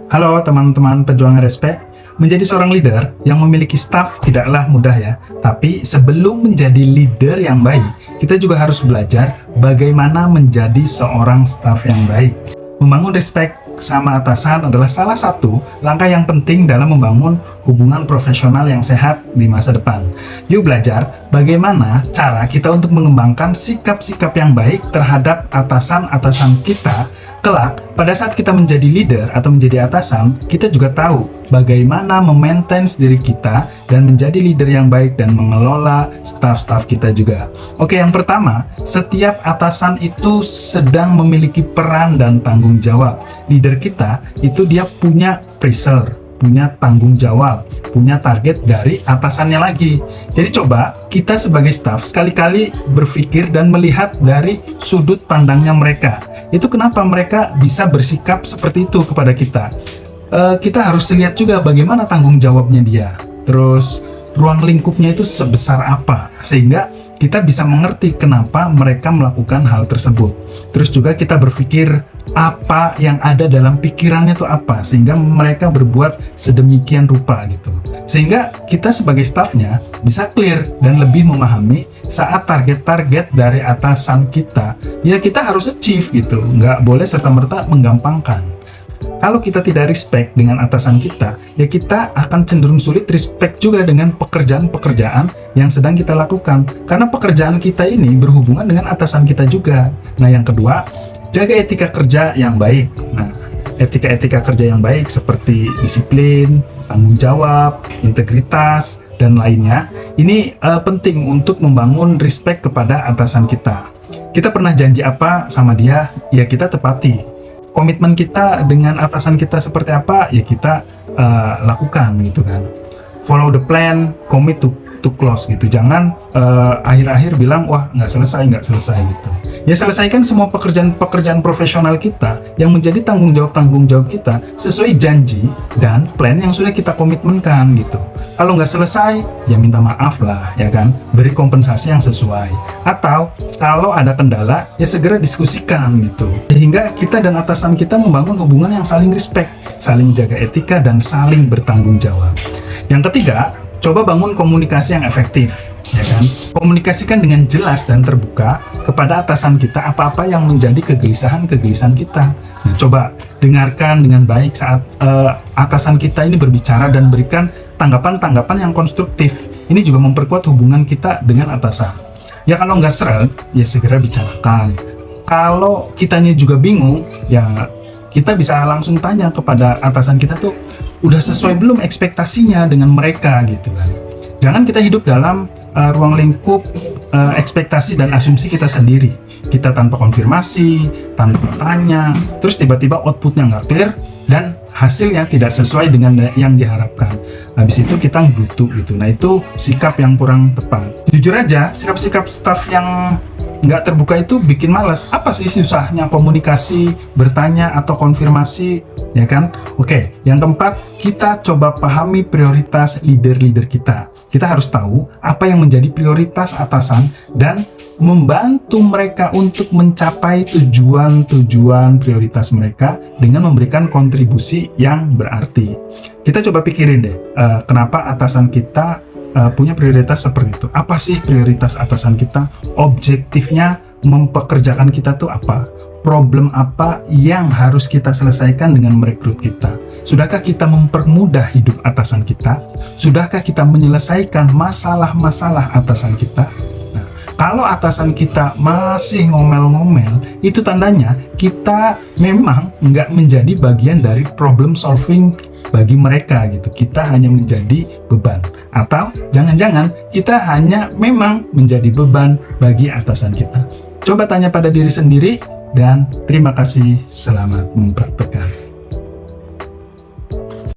Halo teman-teman pejuang RSP, menjadi seorang leader yang memiliki staff tidaklah mudah ya. Tapi sebelum menjadi leader yang baik, kita juga harus belajar bagaimana menjadi seorang staff yang baik. Membangun respect sama atasan adalah salah satu langkah yang penting dalam membangun hubungan profesional yang sehat di masa depan. Yuk belajar bagaimana cara kita untuk mengembangkan sikap-sikap yang baik terhadap atasan-atasan kita. Kelak, pada saat kita menjadi leader atau menjadi atasan, kita juga tahu bagaimana memaintain diri kita dan menjadi leader yang baik dan mengelola staff-staff kita juga. Oke, yang pertama, setiap atasan itu sedang memiliki peran dan tanggung jawab. Leader kita itu dia punya pressure, punya tanggung jawab, punya target dari atasannya lagi. Jadi coba kita sebagai staff sekali-kali berpikir dan melihat dari sudut pandangnya mereka. Itu kenapa mereka bisa bersikap seperti itu kepada kita. Kita harus lihat juga bagaimana tanggung jawabnya dia. Terus ruang lingkupnya itu sebesar apa, sehingga kita bisa mengerti kenapa mereka melakukan hal tersebut. Terus juga kita berpikir apa yang ada dalam pikirannya itu apa, sehingga mereka berbuat sedemikian rupa gitu. Sehingga kita sebagai staffnya bisa clear dan lebih memahami saat target-target dari atasan kita, ya kita harus achieve gitu, nggak boleh serta-merta menggampangkan. Kalau kita tidak respect dengan atasan kita, ya kita akan cenderung sulit respect juga dengan pekerjaan-pekerjaan yang sedang kita lakukan. Karena pekerjaan kita ini berhubungan dengan atasan kita juga. Nah, yang kedua, jaga etika kerja yang baik. Nah, etika-etika kerja yang baik seperti disiplin, tanggung jawab, integritas, dan lainnya, ini penting untuk membangun respect kepada atasan kita. Kita pernah janji apa sama dia, ya kita tepati. Komitmen kita dengan atasan kita seperti apa, ya kita lakukan gitu kan. Follow the plan, commit to close gitu. Jangan akhir-akhir bilang, wah nggak selesai gitu. Ya selesaikan semua pekerjaan profesional kita yang menjadi tanggung jawab kita sesuai janji dan plan yang sudah kita komitmenkan gitu. Kalau nggak selesai, ya minta maaf lah ya kan. Beri kompensasi yang sesuai. Atau kalau ada kendala, ya segera diskusikan gitu. Sehingga kita dan atasan kita membangun hubungan yang saling respect, saling jaga etika, dan saling bertanggung jawab. Yang ketiga, coba bangun komunikasi yang efektif, ya kan? Komunikasikan dengan jelas dan terbuka kepada atasan kita apa-apa yang menjadi kegelisahan kita. Nah, coba dengarkan dengan baik saat atasan kita ini berbicara dan berikan tanggapan-tanggapan yang konstruktif. Ini juga memperkuat hubungan kita dengan atasan. Ya kalau nggak seret, ya segera bicarakan. Kalau kitanya juga bingung, ya kita bisa langsung tanya kepada atasan kita tuh udah sesuai belum ekspektasinya dengan mereka gitu kan. Jangan kita hidup dalam ruang lingkup ekspektasi dan asumsi kita sendiri. Kita tanpa konfirmasi, tanpa tanya, terus tiba-tiba outputnya nggak clear dan hasilnya tidak sesuai dengan yang diharapkan. Habis itu kita nggerutu gitu. Nah itu sikap yang kurang tepat. Jujur aja, sikap-sikap staff yang nggak terbuka itu bikin malas. Apa sih susahnya komunikasi, bertanya, atau konfirmasi, ya kan? Oke, yang keempat, kita coba pahami prioritas leader-leader kita. Kita harus tahu apa yang menjadi prioritas atasan dan membantu mereka untuk mencapai tujuan-tujuan prioritas mereka dengan memberikan kontribusi yang berarti. Kita coba pikirin deh, kenapa atasan kita punya prioritas seperti itu. Apa sih prioritas atasan kita? Objektifnya mempekerjakan kita tuh apa? Problem apa yang harus kita selesaikan dengan merekrut kita? Sudahkah kita mempermudah hidup atasan kita? Sudahkah kita menyelesaikan masalah-masalah atasan kita? Nah, kalau atasan kita masih ngomel-ngomel, itu tandanya kita memang nggak menjadi bagian dari problem solving bagi mereka gitu. Kita hanya menjadi beban. Atau jangan-jangan kita hanya memang menjadi beban bagi atasan kita. Coba tanya pada diri sendiri dan terima kasih, selamat mempraktekkan.